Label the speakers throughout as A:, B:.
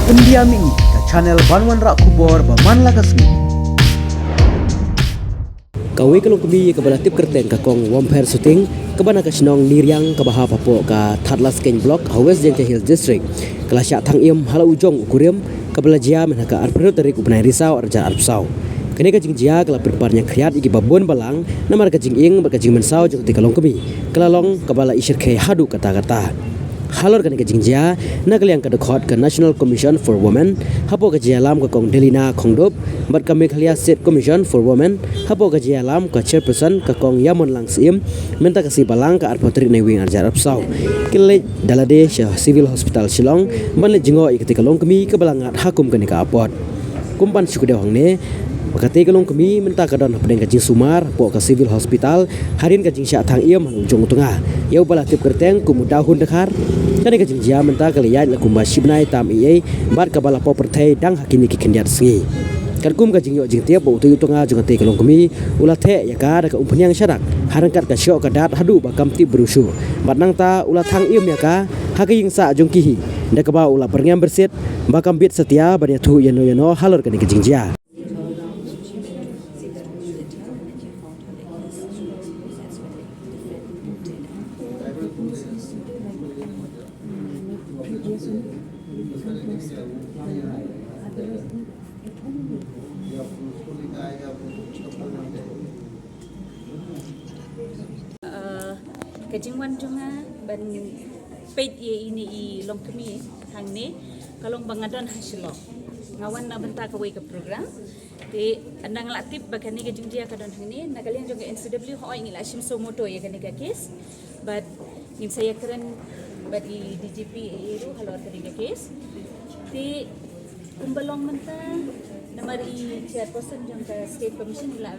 A: Pendiami ke channel Banwan Rak Kubor Baman Lakasmi.
B: Kawai kalau kami kepada tip kerten kakong Wampher Shooting kebana kasinong Niriang kabaha papo ka Thadlas King Block West Gentle Hills District kelasya thang im hala ujong ukurim kabela jia menaka arpero tarik ubnai risau arja arpsau kene ka jingjia kala perparnya kriat iki babon balang namar ka jinging berkajing mensau jeng tikalong kami kelalong kabala isir khe hadu kata-kata halor kan ke jingjia nakaliang ka dekhot ka National Commission for Women hapo ka jialam ka kong Delina Khongdop bat ka Meghalaya State Commission for Women hapo ka jialam ka chairperson ka kong Yamon Langsim menta ka si balang ka arpotri nei wing arjar apsau kile dalade civil hospital Shillong banle jingo ikati kalong kami ka balangat hakum ka ni ka apot kumpan sukude hangne Makati kalong kami minta kadon pedeng kajing sumar po ka civil hospital harin kajing sya thang iam ujung tengah yau bala tip kerteng kumudahun dekar kani kajing jia minta kalian lakumba shibnai tam iye bar ka bala property dang hakini ki kendiat sengi karkum kajing yo jing tiap bo tu tengah jung te kalong kami ulah the ya ka da umpenyang syarak harangkat ka syok ka dat hadu bakam ti berusu batnang ta ulah thang iam ya ka hakiying sa jung kihi da ka ba ulah perngam bersit bakam bit setia badia thu yano halor kani kajing jia
C: Kajingwan junga ban peit ye ini I long kami hangne kalong bangadon hasilo ngawan na benta ka ke program te andang latip bagani kajing dia kadon hangne nagalian junga NCW ho ingil ashim somoto ye gani ka case but ngin saya keren bagi DGP iru halor kani ka case te kumbalong menta namari chairperson junga state commission ila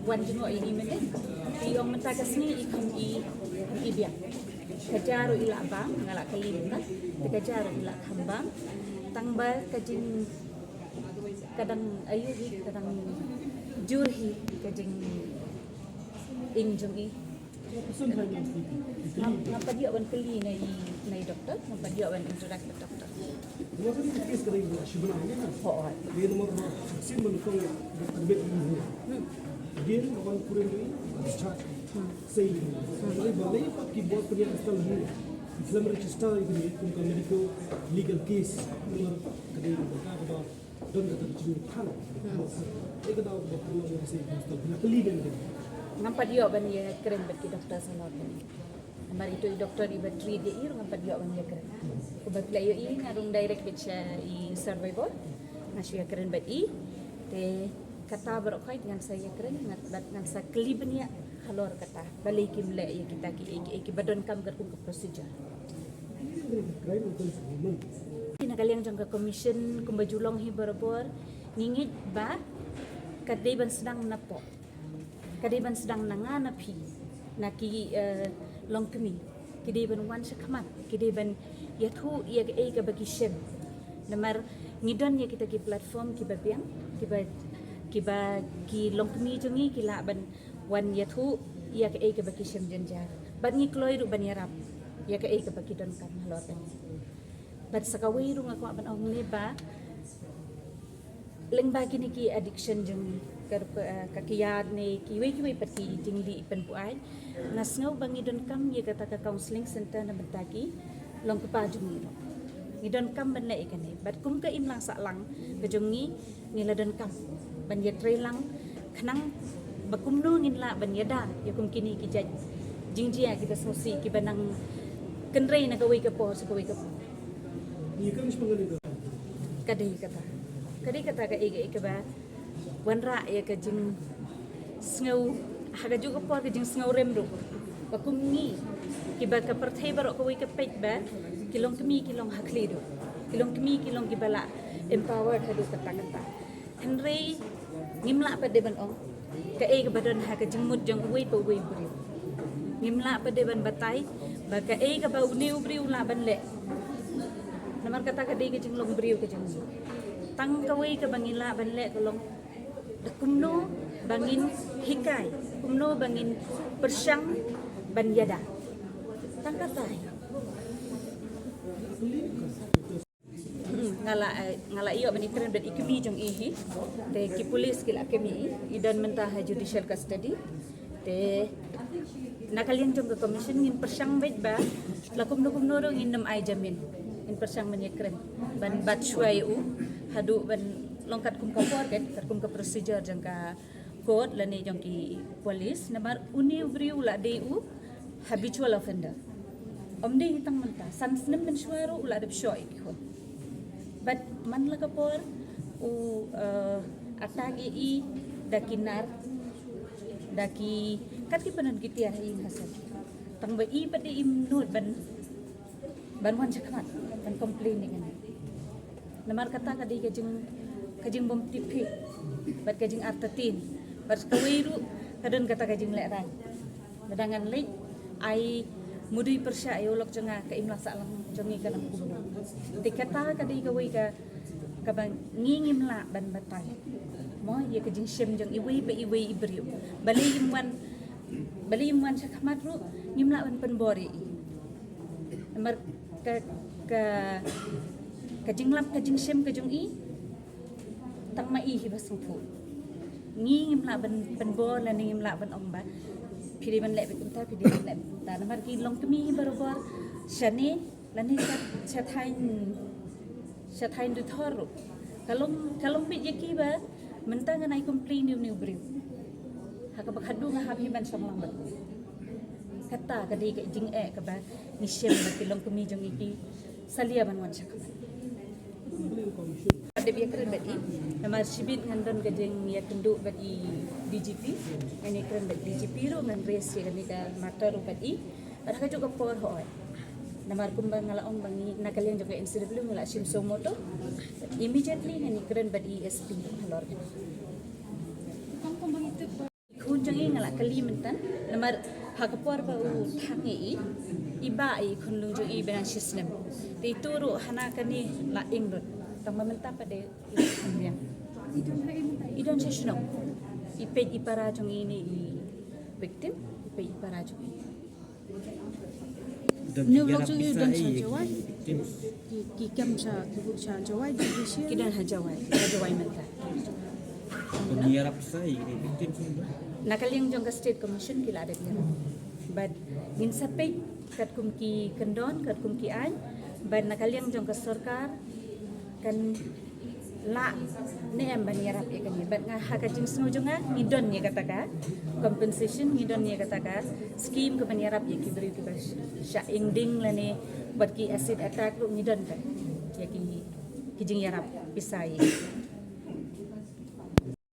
C: wan jungo ini mene ti ong menta kasni ikam ibia kajaru ila bang ngala kalimta kajaru ila khambang tangba kajing kadang ayuhi kadang jurhi kajing injungi ngapa dia wan keli nai doktor ngapa dia wan introductor doktor
D: dia nomor vaksin menukung terbit dia akan kurang discharge say balai ki buat punya install ni Islam register ini kum medical legal case nomor kadai berkata don kata cuma tan ek dah berpuluh say install nak legal
C: ngapa dia ban ye keren bagi doktor salon namar itu doktor iba treat dia ir ngapa dia ban ye keren kubakla yo I ngarung direct bicha I survivor nasya keren bagi te kata berokai dengan saya keren dengan saya kelibnya halor kata balik kimle ya kita ki badon kam gerkum ke prosedur ina kalian jangka commission kumbajulong hi berbor ngingit ba kadai sedang napo kadai sedang nanganapi naki long kemi kadai wan syakmat kadai yathu ya ka bagi shem namar ngidon ya kita ki platform ki babiang ki long kemi jungi ki la ban wan yathu ya ka ka bagi shem janjar ban ngi kloi ru ban yarap ya ka bagi don kan halor kan bat sakawi ru ngako ban ong ne ba leng bagi ni ki addiction jungi kakiyad ne ki we pati tingli pen puai nasngau bangi don kam ye kata ka counseling center na bentaki long pa jungi ro ni don kam ban le ikane bat kum ka imlang sa lang ka jungi ni la don kam ban ye trelang khnang bakum no ngin la ban yada yakum kini ki jaj jingjia kita sosi ki banang kenrei na kawai ka po sa kawai ka po
D: ni kan sepengen
C: kadai kata ka ega ba wanra ya ka jing sngow haga juga po ka jing sngow remro bakum ni ki ba ka perthai baro kawai ka pet ba kilong kemi kilong haklido kilong kemi kilong gibala empowered hadu kata kenrei ngimla pa deban ong ka badon ha ka jingmut jang uwi pa uwi buri ngimla pa deban batay ba ka ba uniu briu la ban le namar kata ka ka jinglong briu ka jing tang kawai ka bangila ban le kolong kumno bangin hikai kumno bangin persyang ban yada tang katay ngala iyo bani keren bet ikumi jong ihi te ki polis kila kemi idan mentah judicial custody te nakalian jong ke commission ngin persang bet ba lakum norong inam ai jamin in persang mani keren ban bat shwai u hadu ban longkat kum kapor ket kum ke procedure jang ka court lani jong ki polis namar uni briu la de u habitual offender omde hitang mentah sansnem ben shwaru ula de shoi ko but man la kapor u atagi i dakinar daki kati panan gitiar hi hasan tang ba i pati im nut ban wan chakmat ban complain dengan namar kata kadi kajing bom tipi bat kajing artatin bat kawiru kadon kata kajing leran dadangan lek ai mudui persya ayolok jenga ka imla salang jongi kanam kuno tikata kadi kawai ka bang ngingim la ban batai mo ye kajing shem jong iwi ba iwi ibriu bali imwan sakmat ru ngimla ban penbori mar kajing lap kajing shem kajung i tang mai hi basung pu ngingim la ban penbor la ngim la ban omba pidi man lek bikum ta pidi man lek ta namar ki long kemi barobor shani lani chat du thoru kalong bit yaki ba mentang ngai complain new brief haka bakhadu nga habi ban samlang ba kata kadi ka jing ka ba ni shem ba ki long kemi jong iki salia ban wan chak ada biar keren bagi, nama sibit ngandon kajeng ya kendu bagi DGP, ini keren bagi DGP ro ngan race ya ni ka motor bagi, ada kaju ka por hoy, nama kumbang ngalaong bangi nakalian juga incident belum ngala sim somoto, immediately ini keren bagi SP halor. Kunjung ini ngala kali mentan, nama hakapor ba thangi iba kunlung jo i benan system, ti turu hana kani la ingrot. Tang meminta pada yang idon sesno ipej ipara jong ini victim ipej ipara jong ini
E: Nếu lúc chúng tôi đang jawai, ki kam sa jawai di Malaysia.
C: kidan hajawai minta
F: Pengirap saya ini victim semua.
C: nakaliang jong ka state commission kila ada dia but ngin sapej kat kum ki kendon kat kum ki an but nakaliang jong ka sarkar kan la ne am banirap ya kan bat nga hakajing snujunga ngidon ya kataka compensation ngidon ya kataka scheme ke banirap ya ki beri ki bas sha ingding lane bat ki acid attack ru ngidon kan ya ki kijing yarap pisai